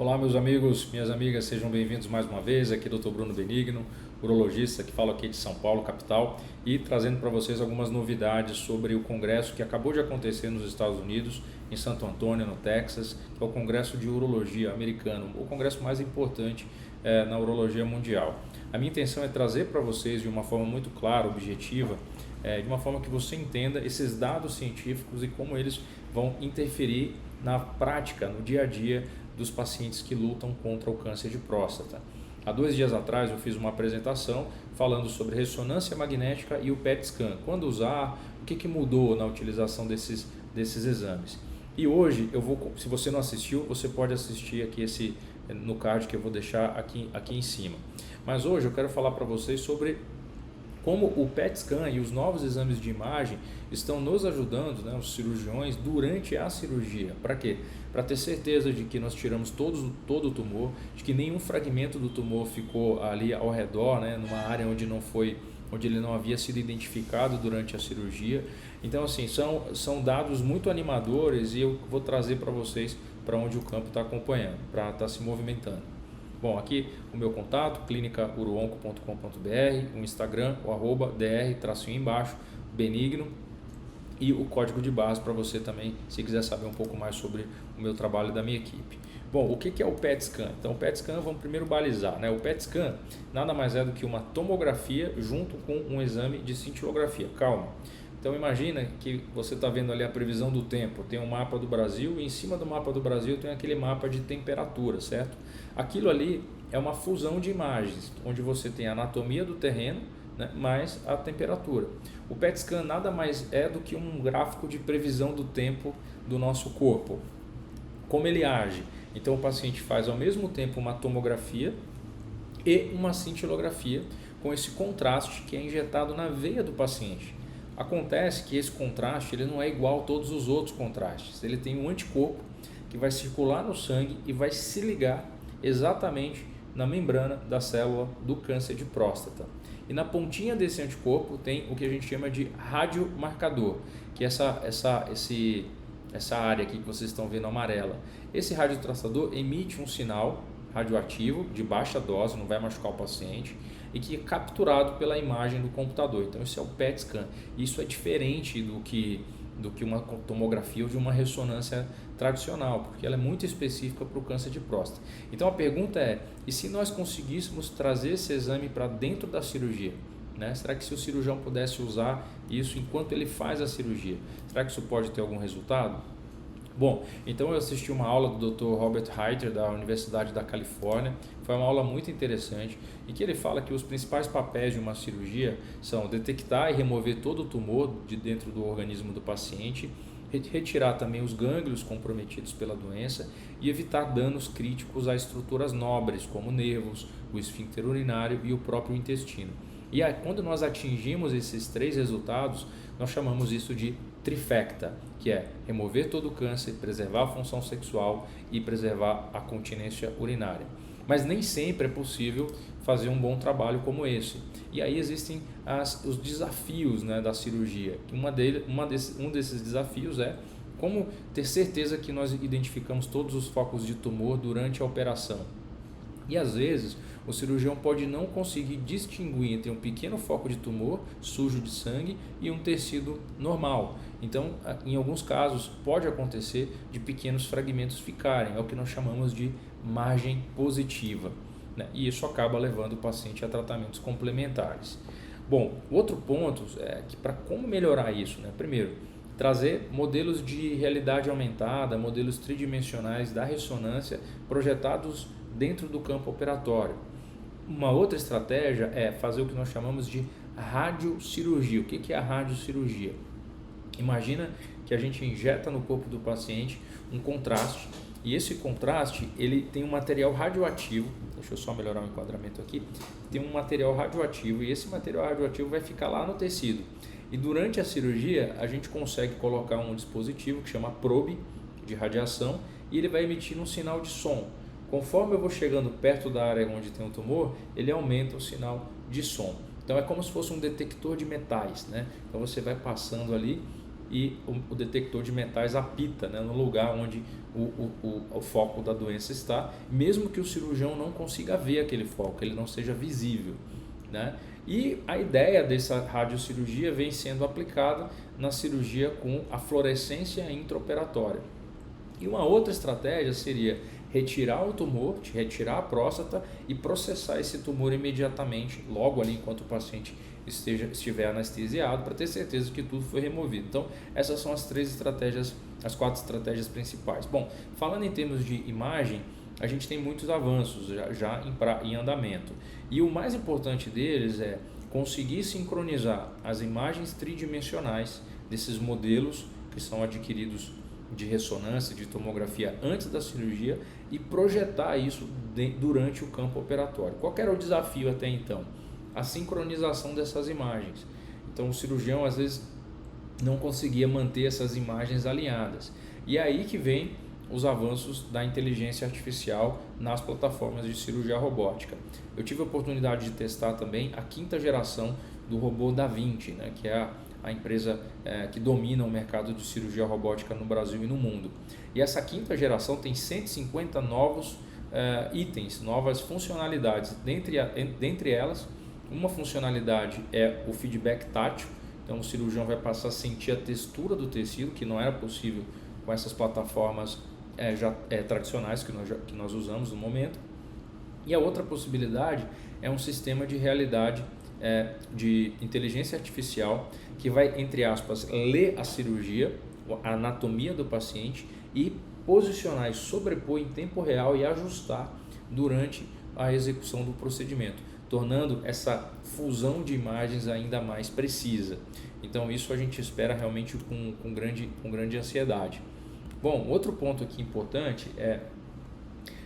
Olá meus amigos, minhas amigas, sejam bem-vindos mais uma vez. Aqui é o Dr. Bruno Benigno, urologista que fala aqui de São Paulo, capital, e trazendo para vocês algumas novidades sobre o congresso que acabou de acontecer nos Estados Unidos, em Santo Antônio, no Texas, que é o Congresso de Urologia americano, o congresso mais importante na urologia mundial. A minha intenção é trazer para vocês de uma forma muito clara, objetiva, de uma forma que você entenda esses dados científicos e como eles vão interferir na prática, no dia a dia dos pacientes que lutam contra o câncer de próstata. Há 2 dias atrás eu fiz uma apresentação falando sobre ressonância magnética e o PET scan, quando usar, o que mudou na utilização desses exames. E hoje, se você não assistiu, você pode assistir aqui no card que eu vou deixar aqui em cima. Mas hoje eu quero falar para vocês sobre como o PET scan e os novos exames de imagem estão nos ajudando, os cirurgiões, durante a cirurgia. Para quê? Para ter certeza de que nós tiramos todo o tumor, de que nenhum fragmento do tumor ficou ali ao redor, numa área onde ele não havia sido identificado durante a cirurgia. Então, assim, são dados muito animadores e eu vou trazer para vocês para onde o campo está acompanhando, para estar se movimentando. Bom, aqui o meu contato, clinicauroonco.com.br, o Instagram, o @dr_benigno e o código de base para você também, se quiser saber um pouco mais sobre o meu trabalho e da minha equipe. Bom, o que é o PET scan? Então, o PET scan, vamos primeiro balizar, O PET scan nada mais é do que uma tomografia junto com um exame de cintilografia. Calma. Então imagina que você está vendo ali a previsão do tempo, tem um mapa do Brasil e em cima do mapa do Brasil tem aquele mapa de temperatura, certo? Aquilo ali é uma fusão de imagens, onde você tem a anatomia do terreno, mais a temperatura. O PET scan nada mais é do que um gráfico de previsão do tempo do nosso corpo. Como ele age? Então o paciente faz ao mesmo tempo uma tomografia e uma cintilografia com esse contraste que é injetado na veia do paciente. Acontece que esse contraste ele não é igual a todos os outros contrastes. Ele tem um anticorpo que vai circular no sangue e vai se ligar exatamente na membrana da célula do câncer de próstata. E na pontinha desse anticorpo tem o que a gente chama de radiomarcador, que é essa área aqui que vocês estão vendo amarela. Esse radiotraçador emite um sinal radioativo de baixa dose, não vai machucar o paciente, e que é capturado pela imagem do computador. Então isso é o PET scan. Isso é diferente do que uma tomografia ou de uma ressonância tradicional, porque ela é muito específica para o câncer de próstata. Então a pergunta é, e se nós conseguíssemos trazer esse exame para dentro da cirurgia? Será que se o cirurgião pudesse usar isso enquanto ele faz a cirurgia, será que isso pode ter algum resultado? Bom, então eu assisti uma aula do Dr. Robert Reiter da Universidade da Califórnia. Foi uma aula muito interessante em que ele fala que os principais papéis de uma cirurgia são detectar e remover todo o tumor de dentro do organismo do paciente, retirar também os gânglios comprometidos pela doença e evitar danos críticos a estruturas nobres como nervos, o esfíncter urinário e o próprio intestino. E aí, quando nós atingimos esses 3 resultados, nós chamamos isso de trifecta, que é remover todo o câncer, preservar a função sexual e preservar a continência urinária. Mas nem sempre é possível fazer um bom trabalho como esse. E aí existem os desafios da cirurgia. Um desses desafios é como ter certeza que nós identificamos todos os focos de tumor durante a operação. E às vezes o cirurgião pode não conseguir distinguir entre um pequeno foco de tumor sujo de sangue e um tecido normal. Então, em alguns casos, pode acontecer de pequenos fragmentos ficarem, é o que nós chamamos de margem positiva, e isso acaba levando o paciente a tratamentos complementares. Bom, outro ponto é que para como melhorar isso, primeiro, trazer modelos de realidade aumentada, modelos tridimensionais da ressonância projetados dentro do campo operatório. Uma outra estratégia é fazer o que nós chamamos de radiocirurgia. O que é a radiocirurgia? Imagina que a gente injeta no corpo do paciente um contraste e esse contraste ele tem um material radioativo. Deixa eu só melhorar o enquadramento aqui. Tem um material radioativo e esse material radioativo vai ficar lá no tecido. E durante a cirurgia a gente consegue colocar um dispositivo que chama probe de radiação e ele vai emitir um sinal de som. Conforme eu vou chegando perto da área onde tem o tumor, ele aumenta o sinal de som. Então é como se fosse um detector de metais, Então você vai passando ali e o detector de metais apita, né, no lugar onde o foco da doença está, mesmo que o cirurgião não consiga ver aquele foco, ele não seja visível, né? E a ideia dessa radiocirurgia vem sendo aplicada na cirurgia com a fluorescência intraoperatória. E uma outra estratégia seria retirar o tumor, retirar a próstata e processar esse tumor imediatamente, logo ali enquanto o paciente estiver anestesiado, para ter certeza que tudo foi removido. Então, essas são as 4 estratégias principais. Bom, falando em termos de imagem, a gente tem muitos avanços já em andamento. E o mais importante deles é conseguir sincronizar as imagens tridimensionais desses modelos que são adquiridos de ressonância, de tomografia antes da cirurgia e projetar isso durante o campo operatório. Qual era o desafio até então? A sincronização dessas imagens. Então o cirurgião às vezes não conseguia manter essas imagens alinhadas. E é aí que vem os avanços da inteligência artificial nas plataformas de cirurgia robótica. Eu tive a oportunidade de testar também a 5ª geração do robô Da Vinci, né, que é a empresa que domina o mercado de cirurgia robótica no Brasil e no mundo. E essa 5ª geração tem 150 novos itens, novas funcionalidades. Dentre elas, uma funcionalidade é o feedback tátil. Então o cirurgião vai passar a sentir a textura do tecido, que não era possível com essas plataformas tradicionais que nós usamos no momento. E a outra possibilidade é um sistema de realidade de inteligência artificial que vai, entre aspas, ler a cirurgia, a anatomia do paciente e posicionar e sobrepor em tempo real e ajustar durante a execução do procedimento, tornando essa fusão de imagens ainda mais precisa. Então isso a gente espera realmente com grande ansiedade. Bom, outro ponto aqui importante é,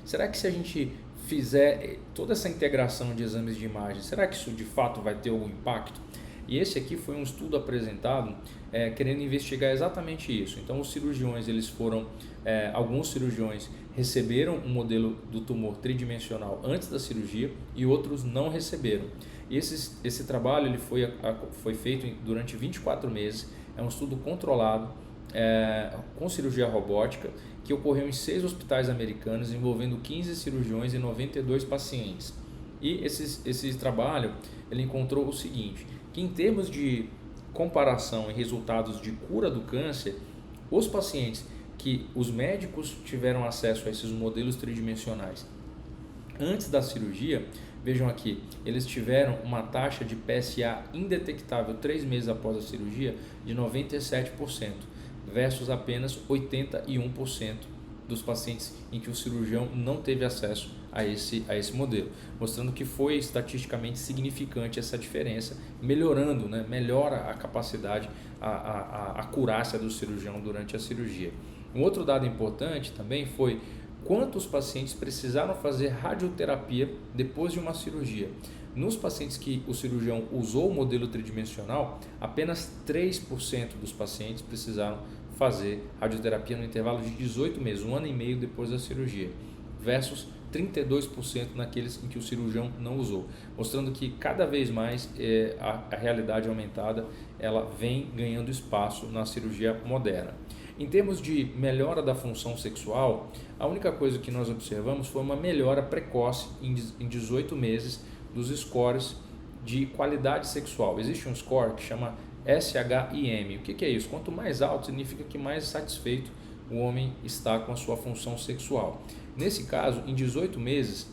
será que se a gente fizer toda essa integração de exames de imagem, será que isso de fato vai ter algum impacto? E esse aqui foi um estudo apresentado querendo investigar exatamente isso. Então os cirurgiões, alguns cirurgiões receberam um modelo do tumor tridimensional antes da cirurgia e outros não receberam. E esse trabalho ele foi feito durante 24 meses, é um estudo controlado com cirurgia robótica que ocorreu em 6 hospitais americanos, envolvendo 15 cirurgiões e 92 pacientes. E esse trabalho ele encontrou o seguinte, que em termos de comparação e resultados de cura do câncer, os pacientes que os médicos tiveram acesso a esses modelos tridimensionais antes da cirurgia, vejam aqui, eles tiveram uma taxa de PSA indetectável 3 meses após a cirurgia de 97%, versus apenas 81% dos pacientes em que o cirurgião não teve acesso a esse modelo, mostrando que foi estatisticamente significante essa diferença, melhorando, né, melhora a capacidade, a acurácia do cirurgião durante a cirurgia. Um outro dado importante também foi quantos pacientes precisaram fazer radioterapia depois de uma cirurgia. Nos pacientes que o cirurgião usou o modelo tridimensional, apenas 3% dos pacientes precisaram fazer radioterapia no intervalo de 18 meses, 1 ano e meio depois da cirurgia, versus 32% naqueles em que o cirurgião não usou, mostrando que cada vez mais a realidade aumentada ela vem ganhando espaço na cirurgia moderna. Em termos de melhora da função sexual, a única coisa que nós observamos foi uma melhora precoce em 18 meses dos scores de qualidade sexual. Existe um score que chama SHIM. O que é isso? Quanto mais alto, significa que mais satisfeito o homem está com a sua função sexual. Nesse caso, em 18 meses,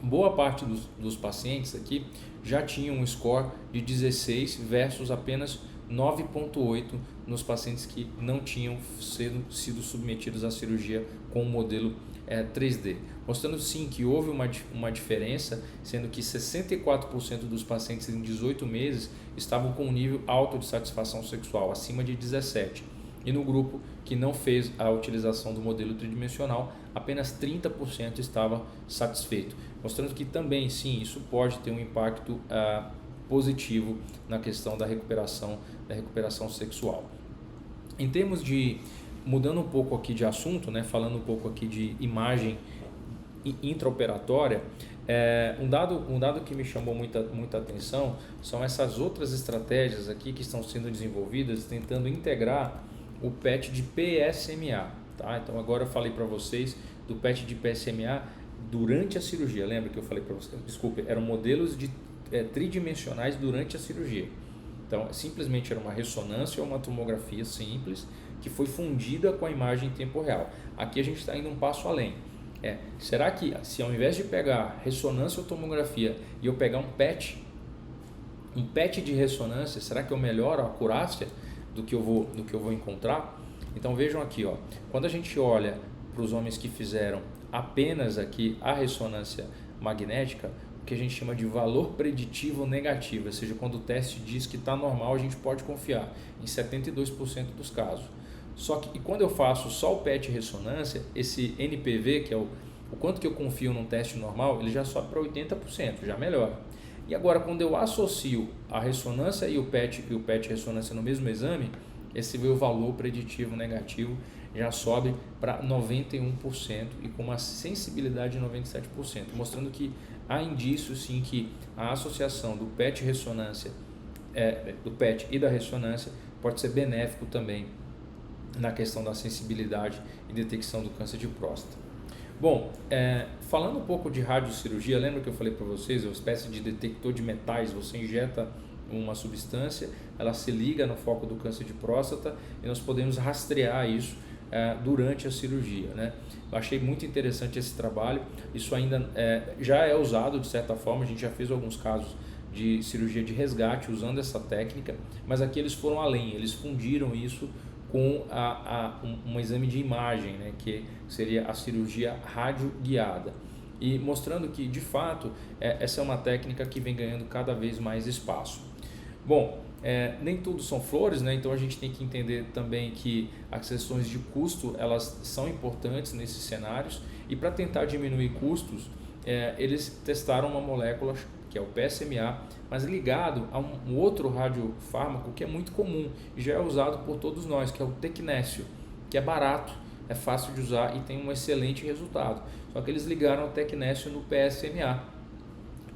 boa parte dos pacientes aqui já tinham um score de 16 versus apenas 9,8 nos pacientes que não tinham sido submetidos à cirurgia com o modelo 3D, mostrando sim que houve uma diferença, sendo que 64% dos pacientes em 18 meses estavam com um nível alto de satisfação sexual, acima de 17%. E no grupo que não fez a utilização do modelo tridimensional, apenas 30% estava satisfeito, mostrando que também sim, isso pode ter um impacto positivo na questão da recuperação sexual. Em termos de, mudando um pouco aqui de assunto, né, falando um pouco aqui de imagem intraoperatória, Um dado que me chamou muita atenção são essas outras estratégias aqui que estão sendo desenvolvidas tentando integrar o PET de PSMA. Tá? Então agora eu falei para vocês do PET de PSMA durante a cirurgia. Lembra que eu falei para vocês? Desculpe, eram modelos tridimensionais durante a cirurgia. Então simplesmente era uma ressonância ou uma tomografia simples que foi fundida com a imagem em tempo real. Aqui a gente está indo um passo além. Será que se ao invés de pegar ressonância ou tomografia e eu pegar um PET de ressonância, será que eu melhoro a acurácia do que eu vou encontrar? Então vejam aqui, ó, quando a gente olha para os homens que fizeram apenas aqui a ressonância magnética, o que a gente chama de valor preditivo negativo, ou seja, quando o teste diz que está normal, a gente pode confiar em 72% dos casos. Só que quando eu faço só o PET ressonância, esse NPV, que é o quanto que eu confio num teste normal, ele já sobe para 80%, já melhora. E agora, quando eu associo a ressonância e o PET ressonância no mesmo exame, esse meu valor preditivo negativo já sobe para 91% e com uma sensibilidade de 97%, mostrando que há indícios sim que a associação do PET ressonância, do PET e da ressonância pode ser benéfico também na questão da sensibilidade e detecção do câncer de próstata. Bom, falando um pouco de radiocirurgia, lembra que eu falei para vocês, é uma espécie de detector de metais, você injeta uma substância, ela se liga no foco do câncer de próstata e nós podemos rastrear isso durante a cirurgia, né? Eu achei muito interessante esse trabalho, isso ainda já é usado de certa forma, a gente já fez alguns casos de cirurgia de resgate usando essa técnica, mas aqui eles foram além, eles fundiram isso com um exame de imagem, né, que seria a cirurgia radioguiada, e mostrando que de fato essa é uma técnica que vem ganhando cada vez mais espaço. Bom, nem tudo são flores, né? Então a gente tem que entender também que as questões de custo elas são importantes nesses cenários, e para tentar diminuir custos eles testaram uma molécula que é o PSMA, mas ligado a um outro radiofármaco que é muito comum e já é usado por todos nós, que é o tecnécio, que é barato, é fácil de usar e tem um excelente resultado. Só que eles ligaram o tecnécio no PSMA.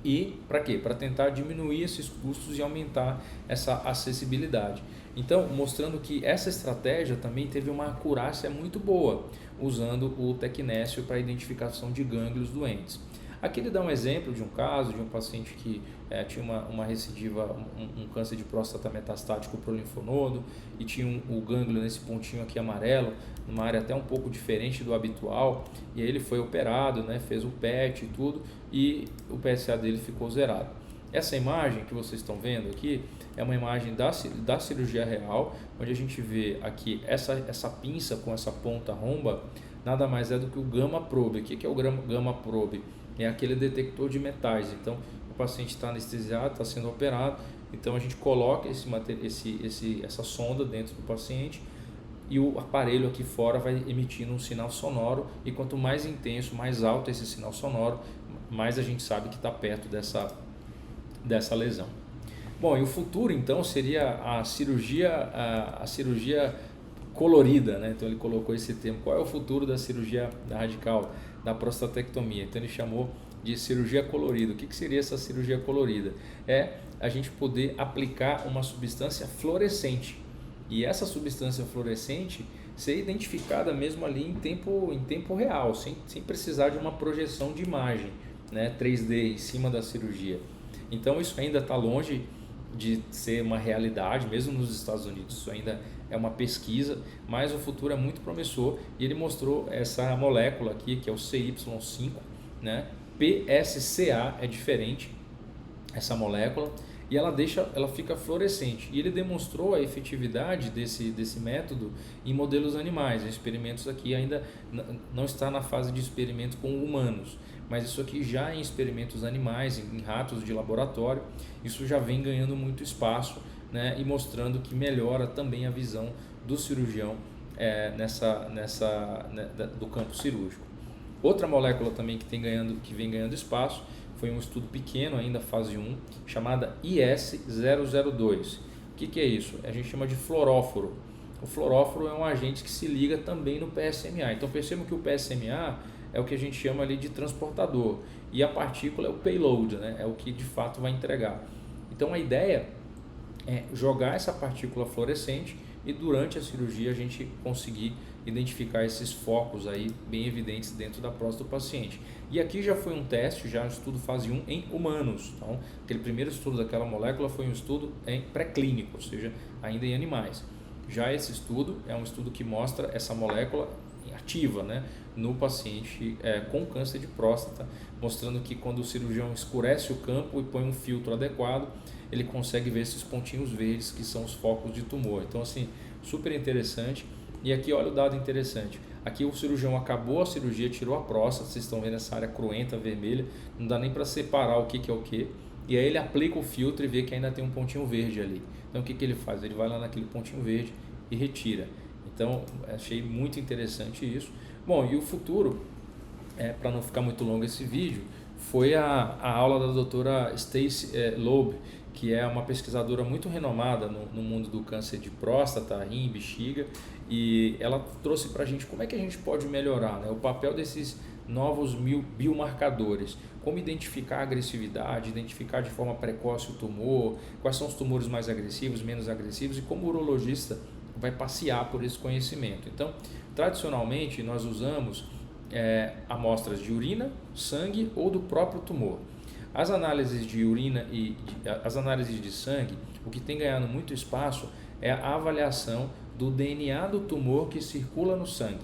E para quê? Para tentar diminuir esses custos e aumentar essa acessibilidade. Então, mostrando que essa estratégia também teve uma acurácia muito boa, usando o tecnécio para identificação de gânglios doentes. Aqui ele dá um exemplo de um caso de um paciente que tinha uma recidiva, um câncer de próstata metastático para o linfonodo e tinha o gânglio nesse pontinho aqui amarelo, numa área até um pouco diferente do habitual, e aí ele foi operado, né, fez o PET e tudo, e o PSA dele ficou zerado. Essa imagem que vocês estão vendo aqui é uma imagem da cirurgia real, onde a gente vê aqui essa pinça com essa ponta romba, nada mais é do que o gamma probe. O que é o gamma probe? É aquele detector de metais. Então o paciente está anestesiado, está sendo operado, então a gente coloca essa sonda dentro do paciente e o aparelho aqui fora vai emitindo um sinal sonoro, e quanto mais intenso, mais alto esse sinal sonoro, mais a gente sabe que está perto dessa lesão. Bom, e o futuro então seria a cirurgia colorida, né? Então ele colocou esse termo. Qual é o futuro da cirurgia radical, da prostatectomia? Então ele chamou de cirurgia colorida. O que seria essa cirurgia colorida? É a gente poder aplicar uma substância fluorescente, e essa substância fluorescente ser identificada mesmo ali em tempo real, sem precisar de uma projeção de imagem, né, 3D em cima da cirurgia. Então isso ainda está longe de ser uma realidade, mesmo nos Estados Unidos, isso ainda é uma pesquisa, mas o futuro é muito promissor, e ele mostrou essa molécula aqui, que é o CY5, né? PSCA é diferente, essa molécula, e ela fica fluorescente, e ele demonstrou a efetividade desse método em modelos animais. Os experimentos aqui ainda não está na fase de experimento com humanos, mas isso aqui já em experimentos animais, em ratos de laboratório, isso já vem ganhando muito espaço, né, e mostrando que melhora também a visão do cirurgião do campo cirúrgico. Outra molécula também que vem ganhando espaço foi um estudo pequeno, ainda fase 1, chamada IS-002. O que é isso? A gente chama de fluoróforo. O fluoróforo é um agente que se liga também no PSMA. Então percebam que o PSMA é o que a gente chama ali de transportador, e a partícula é o payload, né? É o que de fato vai entregar. Então a ideia é jogar essa partícula fluorescente e durante a cirurgia a gente conseguir identificar esses focos aí bem evidentes dentro da próstata do paciente. E aqui já foi um teste, já um estudo fase 1 em humanos. Então, aquele primeiro estudo daquela molécula foi um estudo em pré-clínico, ou seja, ainda em animais. Já esse estudo é um estudo que mostra essa molécula ativa, né, no paciente com câncer de próstata, mostrando que quando o cirurgião escurece o campo e põe um filtro adequado, ele consegue ver esses pontinhos verdes que são os focos de tumor. Então, assim, super interessante. E aqui olha o dado interessante. Aqui o cirurgião acabou a cirurgia, tirou a próstata, vocês estão vendo essa área cruenta, vermelha, não dá nem para separar o que é o que. E aí ele aplica o filtro e vê que ainda tem um pontinho verde ali. Então o que ele faz? Ele vai lá naquele pontinho verde e retira. Então achei muito interessante isso. Bom, e o futuro, para não ficar muito longo esse vídeo, foi a aula da doutora Stacy Loeb, que é uma pesquisadora muito renomada no mundo do câncer de próstata, rim, bexiga, e ela trouxe para a gente como é que a gente pode melhorar, né, o papel desses novos biomarcadores, como identificar a agressividade, identificar de forma precoce o tumor, quais são os tumores mais agressivos, menos agressivos, e como o urologista vai passear por esse conhecimento. Então, tradicionalmente, nós usamos amostras de urina, sangue ou do próprio tumor. As análises de urina e as análises de sangue, o que tem ganhado muito espaço é a avaliação do DNA do tumor que circula no sangue.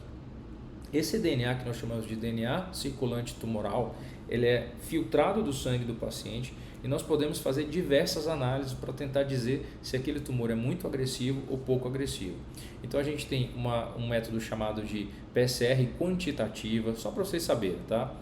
Esse DNA, que nós chamamos de DNA circulante tumoral, ele é filtrado do sangue do paciente e nós podemos fazer diversas análises para tentar dizer se aquele tumor é muito agressivo ou pouco agressivo. Então a gente tem um método chamado de PCR quantitativa, só para vocês saberem, tá?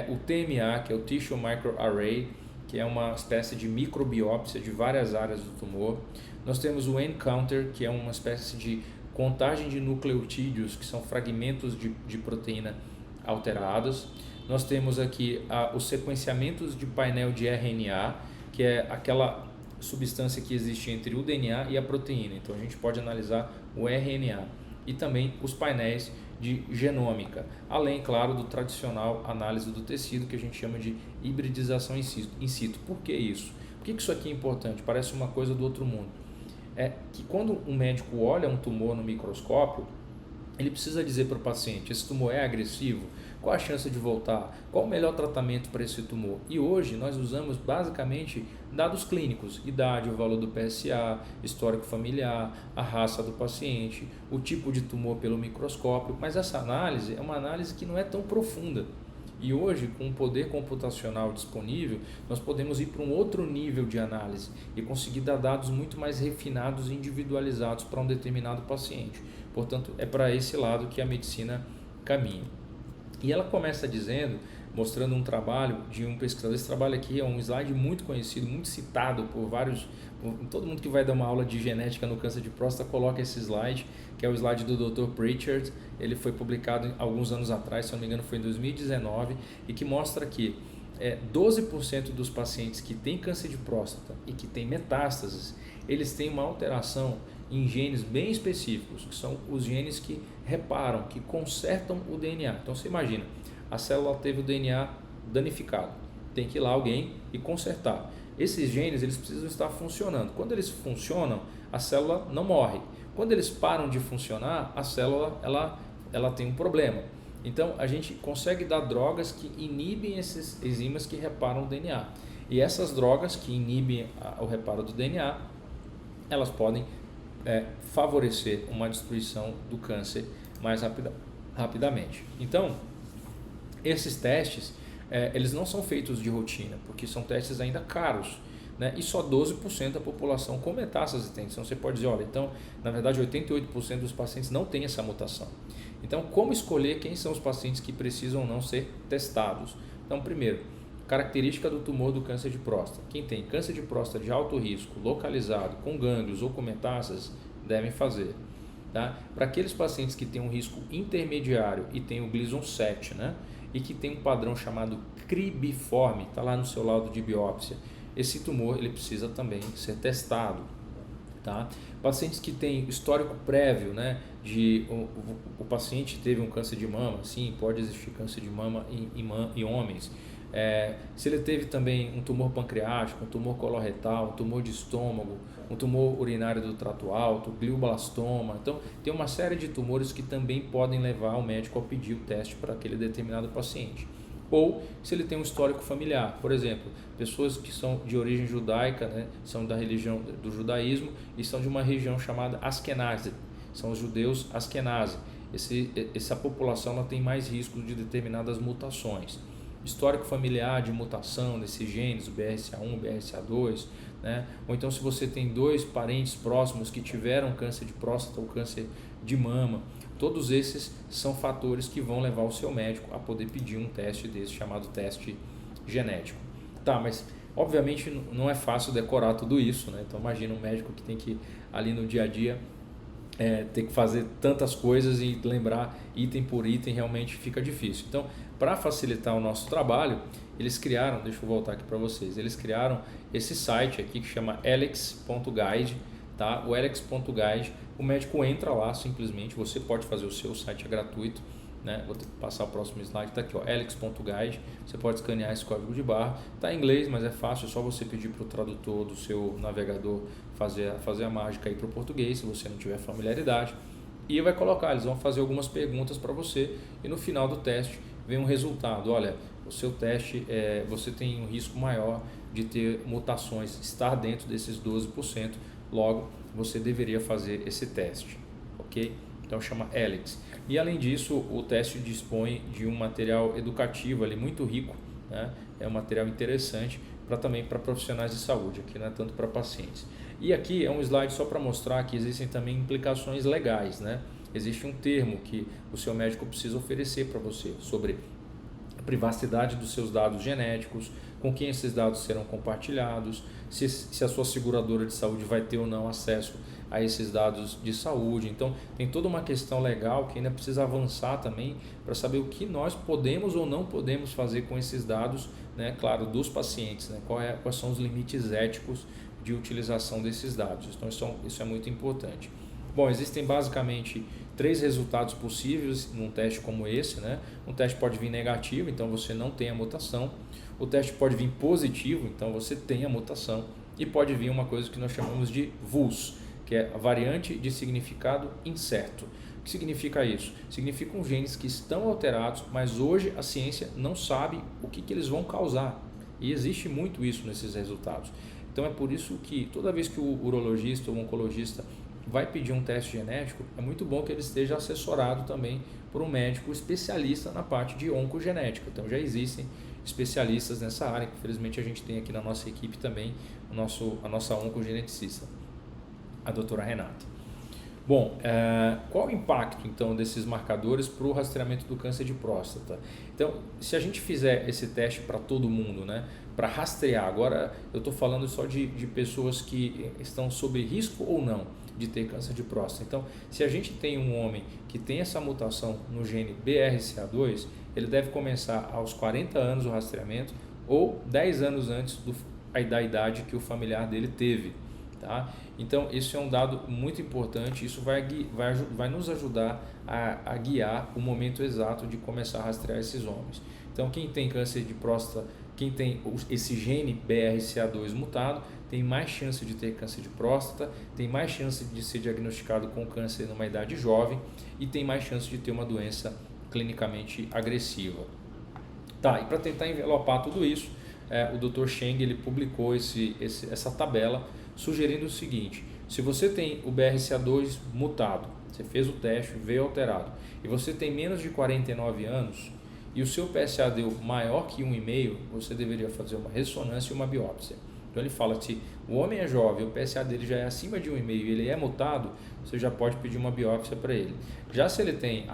O TMA, que é o Tissue Microarray, que é uma espécie de microbiópsia de várias áreas do tumor. Nós temos o nCounter, que é uma espécie de contagem de nucleotídeos, que são fragmentos de proteína alterados. Nós temos aqui os sequenciamentos de painel de RNA, que é aquela substância que existe entre o DNA e a proteína. Então a gente pode analisar o RNA e também os painéis de genômica, além, claro, do tradicional análise do tecido, que a gente chama de hibridização in situ. Por que isso? Por que isso aqui é importante? Parece uma coisa do outro mundo. É que quando um médico olha um tumor no microscópio, ele precisa dizer para o paciente, esse tumor é agressivo? Qual a chance de voltar? Qual o melhor tratamento para esse tumor? E hoje nós usamos basicamente dados clínicos, idade, o valor do PSA, histórico familiar, a raça do paciente, o tipo de tumor pelo microscópio, mas essa análise é uma análise que não é tão profunda. E hoje, com o poder computacional disponível, nós podemos ir para um outro nível de análise e conseguir dar dados muito mais refinados e individualizados para um determinado paciente. Portanto, é para esse lado que a medicina caminha. E ela começa dizendo, mostrando um trabalho de um pesquisador. Esse trabalho aqui é um slide muito conhecido, muito citado por vários. Todo mundo que vai dar uma aula de genética no câncer de próstata coloca esse slide, que é o slide do Dr. Pritchard. Ele foi publicado alguns anos atrás, se não me engano foi em 2019, e que mostra que 12% dos pacientes que têm câncer de próstata e que têm metástases, eles têm uma alteração em genes bem específicos, que são os genes que reparam, que consertam o DNA. Então você imagina, a célula teve o DNA danificado, tem que ir lá alguém e consertar. Esses genes eles precisam estar funcionando. Quando eles funcionam, a célula não morre. Quando eles param de funcionar, a célula ela tem um problema. Então a gente consegue dar drogas que inibem esses enzimas que reparam o DNA. E essas drogas que inibem o reparo do DNA, elas podem favorecer uma destruição do câncer mais rapidamente. Então, esses testes, eles não são feitos de rotina, porque são testes ainda caros, né? E só 12% da população com metástase tem. Então, você pode dizer, olha, então, na verdade, 88% dos pacientes não tem essa mutação. Então, como escolher quem são os pacientes que precisam ou não ser testados? Então, primeiro, característica do tumor do câncer de próstata. Quem tem câncer de próstata de alto risco, localizado, com gânglios ou com metástases, devem fazer. Tá? Para aqueles pacientes que têm um risco intermediário e têm o Gleason 7, né? E que tem um padrão chamado cribiforme, está lá no seu laudo de biópsia, esse tumor ele precisa também ser testado. Tá? Pacientes que têm histórico prévio, né, o paciente teve um câncer de mama, sim, pode existir câncer de mama em homens. Se ele teve também um tumor pancreático, um tumor coloretal, um tumor de estômago, um tumor urinário do trato alto, glioblastoma, então tem uma série de tumores que também podem levar o médico a pedir o teste para aquele determinado paciente. Ou se ele tem um histórico familiar, por exemplo, pessoas que são de origem judaica, né, são da religião do judaísmo e são de uma região chamada Askenazi, são os judeus Askenazi. Essa população ela tem mais risco de determinadas mutações. Histórico familiar de mutação desses genes, o BRCA1, BRCA2, né? Ou então se você tem dois parentes próximos que tiveram câncer de próstata ou câncer de mama, todos esses são fatores que vão levar o seu médico a poder pedir um teste desse chamado teste genético. Tá, mas obviamente não é fácil decorar tudo isso, né? Então imagina um médico que tem que ali no dia a dia ter que fazer tantas coisas e lembrar item por item, realmente fica difícil. Então, para facilitar o nosso trabalho, eles criaram, deixa eu voltar aqui para vocês, eles criaram esse site aqui que chama alex.guide, tá? O alex.guide, o médico entra lá simplesmente, você pode fazer o seu, site é gratuito, né? Vou passar o próximo slide, está aqui, ó, alex.guide, você pode escanear esse código de barra, está em inglês, mas é fácil, é só você pedir para o tradutor do seu navegador fazer a mágica aí para o português, se você não tiver familiaridade, e vai colocar, eles vão fazer algumas perguntas para você, e no final do teste vem um resultado, olha, o seu teste, você tem um risco maior de ter mutações, estar dentro desses 12%, logo você deveria fazer esse teste, ok? Então chama Alex. E além disso, o teste dispõe de um material educativo ali muito rico, né? É um material interessante também para profissionais de saúde, aqui não é tanto para pacientes. E aqui é um slide só para mostrar que existem também implicações legais, né? Existe um termo que o seu médico precisa oferecer para você sobre a privacidade dos seus dados genéticos, com quem esses dados serão compartilhados, se a sua seguradora de saúde vai ter ou não acesso a esses dados de saúde. Então tem toda uma questão legal que ainda precisa avançar também para saber o que nós podemos ou não podemos fazer com esses dados, né? Claro, dos pacientes, né? Quais são os limites éticos de utilização desses dados. Então isso é muito importante. Bom, existem basicamente 3 resultados possíveis num teste como esse, né? Um teste pode vir negativo, então você não tem a mutação. O teste pode vir positivo, então você tem a mutação. E pode vir uma coisa que nós chamamos de VUS, que é a variante de significado incerto. O que significa isso? Significam genes que estão alterados, mas hoje a ciência não sabe o que eles vão causar. E existe muito isso nesses resultados. Então é por isso que toda vez que o urologista ou o oncologista vai pedir um teste genético, é muito bom que ele esteja assessorado também por um médico especialista na parte de oncogenética. Então já existem especialistas nessa área, que infelizmente a gente tem aqui na nossa equipe também a nossa oncogeneticista, a doutora Renata. Bom, qual o impacto então desses marcadores para o rastreamento do câncer de próstata? Então, se a gente fizer esse teste para todo mundo, né, para rastrear, agora eu estou falando só de pessoas que estão sob risco ou não de ter câncer de próstata. Então, se a gente tem um homem que tem essa mutação no gene BRCA2, ele deve começar aos 40 anos o rastreamento ou 10 anos antes da idade que o familiar dele teve. Tá? Então, isso é um dado muito importante, isso vai nos ajudar a guiar o momento exato de começar a rastrear esses homens. Então, quem tem câncer de próstata, quem tem esse gene BRCA2 mutado, tem mais chance de ter câncer de próstata, tem mais chance de ser diagnosticado com câncer numa idade jovem e tem mais chance de ter uma doença clinicamente agressiva. Tá, e para tentar envelopar tudo isso, o Dr. Cheng ele publicou essa tabela sugerindo o seguinte: se você tem o BRCA2 mutado, você fez o teste, veio alterado, e você tem menos de 49 anos e o seu PSA deu maior que 1,5, você deveria fazer uma ressonância e uma biópsia. Então ele fala que se o homem é jovem, o PSA dele já é acima de 1,5 e ele é mutado, você já pode pedir uma biópsia para ele. Já se ele tem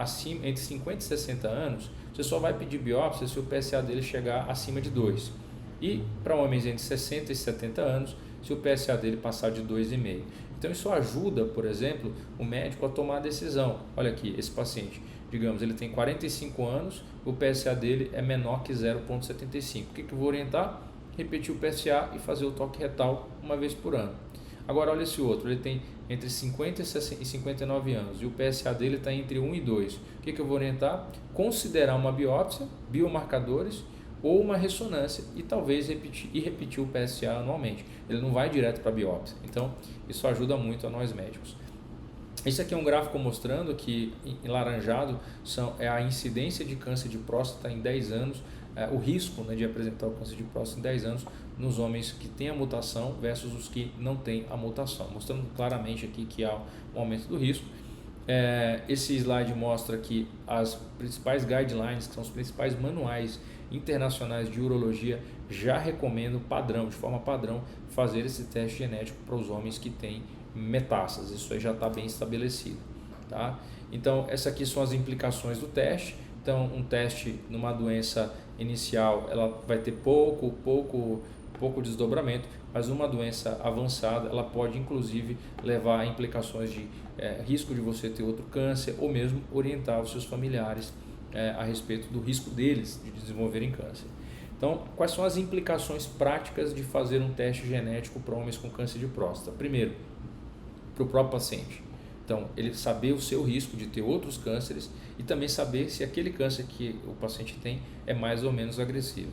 entre 50 e 60 anos, você só vai pedir biópsia se o PSA dele chegar acima de 2. E para homens entre 60 e 70 anos, se o PSA dele passar de 2,5. Então isso ajuda, por exemplo, o médico a tomar a decisão. Olha aqui, esse paciente, digamos, ele tem 45 anos, o PSA dele é menor que 0,75. O que eu vou orientar? Repetir o PSA e fazer o toque retal uma vez por ano. Agora olha esse outro, ele tem entre 50 e 59 anos e o PSA dele está entre 1 e 2. O que eu vou orientar? Considerar uma biópsia, biomarcadores ou uma ressonância e talvez repetir o PSA anualmente. Ele não vai direto para a biópsia, então isso ajuda muito a nós médicos. Esse aqui é um gráfico mostrando que em laranjado é a incidência de câncer de próstata em 10 anos, o risco, né, de apresentar o câncer de próstata em 10 anos nos homens que têm a mutação versus os que não têm a mutação, mostrando claramente aqui que há um aumento do risco. Esse slide mostra que as principais guidelines, que são os principais manuais internacionais de urologia, já recomendam de forma padrão, fazer esse teste genético para os homens que têm metástases. Isso aí já está bem estabelecido, tá? Então, essas aqui são as implicações do teste. Então, um teste numa doença inicial, ela vai ter pouco desdobramento, mas uma doença avançada, ela pode inclusive levar a implicações de risco de você ter outro câncer ou mesmo orientar os seus familiares a respeito do risco deles de desenvolverem câncer. Então, quais são as implicações práticas de fazer um teste genético para homens com câncer de próstata? Primeiro, para o próprio paciente. Então, ele saber o seu risco de ter outros cânceres e também saber se aquele câncer que o paciente tem é mais ou menos agressivo.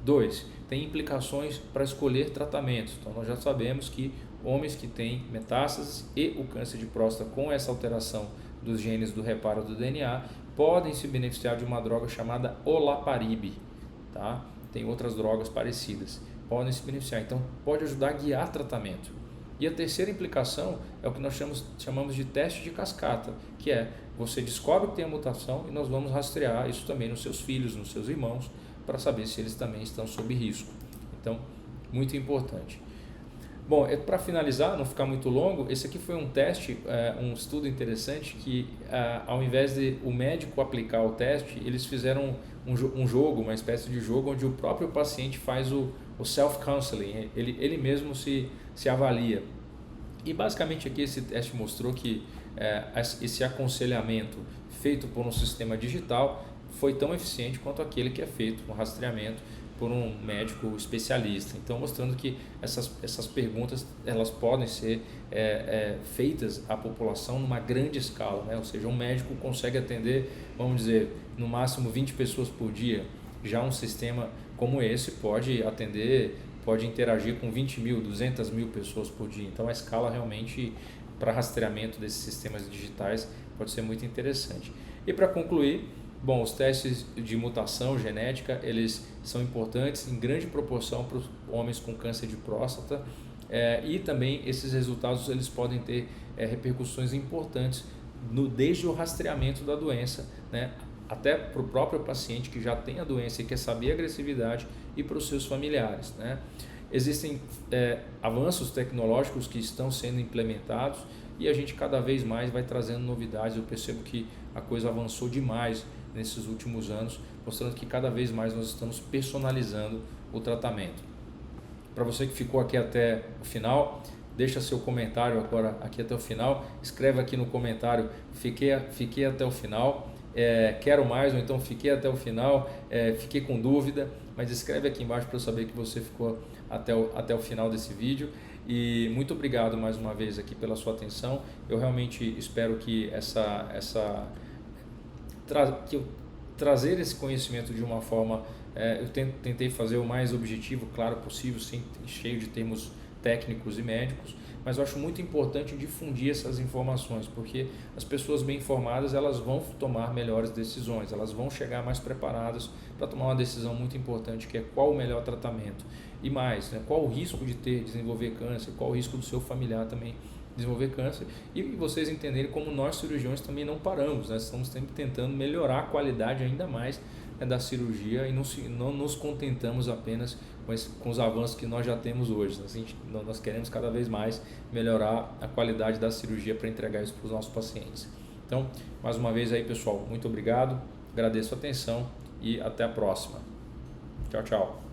2. Tem implicações para escolher tratamentos. Então, nós já sabemos que homens que têm metástases e o câncer de próstata com essa alteração dos genes do reparo do DNA podem se beneficiar de uma droga chamada olaparib, tá? Tem outras drogas parecidas, podem se beneficiar. Então, pode ajudar a guiar tratamento. E a terceira implicação é o que nós chamamos de teste de cascata, que é você descobre que tem a mutação e nós vamos rastrear isso também nos seus filhos, nos seus irmãos, para saber se eles também estão sob risco. Então, muito importante. Bom, para finalizar, não ficar muito longo, esse aqui foi um teste, um estudo interessante que ao invés de o médico aplicar o teste, eles fizeram um jogo, uma espécie de jogo onde o próprio paciente faz o self-counseling, ele mesmo se avalia. E basicamente aqui esse teste mostrou que esse aconselhamento feito por um sistema digital foi tão eficiente quanto aquele que é feito com rastreamento por um médico especialista. Então, mostrando que essas perguntas elas podem ser feitas à população numa grande escala, né? Ou seja, um médico consegue atender, vamos dizer, no máximo 20 pessoas por dia. Já um sistema como esse pode interagir com 20 mil, 200 mil pessoas por dia. Então, a escala realmente para rastreamento desses sistemas digitais pode ser muito interessante. E para concluir, bom, os testes de mutação genética, eles são importantes em grande proporção para os homens com câncer de próstata e também esses resultados eles podem ter repercussões importantes desde o rastreamento da doença, né, até para o próprio paciente que já tem a doença e quer saber a agressividade e para os seus familiares, né. Existem avanços tecnológicos que estão sendo implementados e a gente cada vez mais vai trazendo novidades. Eu percebo que a coisa avançou demais nesses últimos anos, mostrando que cada vez mais nós estamos personalizando o tratamento. Para você que ficou aqui até o final, deixa seu comentário agora aqui até o final, escreve aqui no comentário, fiquei até o final, quero mais, ou então fiquei até o final, fiquei com dúvida, mas escreve aqui embaixo para eu saber que você ficou até o final desse vídeo. E muito obrigado mais uma vez aqui pela sua atenção. Eu realmente espero que trazer esse conhecimento de uma forma, eu tentei fazer o mais objetivo, claro, possível, sem cheio de termos técnicos e médicos, mas eu acho muito importante difundir essas informações, porque as pessoas bem informadas elas vão tomar melhores decisões, elas vão chegar mais preparadas para tomar uma decisão muito importante, que é qual o melhor tratamento e mais, né, qual o risco de desenvolver câncer, qual o risco do seu familiar também desenvolver câncer, e vocês entenderem como nós cirurgiões também não paramos, né? Estamos sempre tentando melhorar a qualidade ainda mais, né, da cirurgia e não nos contentamos apenas com os avanços que nós já temos hoje. Assim, nós queremos cada vez mais melhorar a qualidade da cirurgia para entregar isso para os nossos pacientes. Então, mais uma vez aí, pessoal, muito obrigado, agradeço a atenção e até a próxima. Tchau, tchau.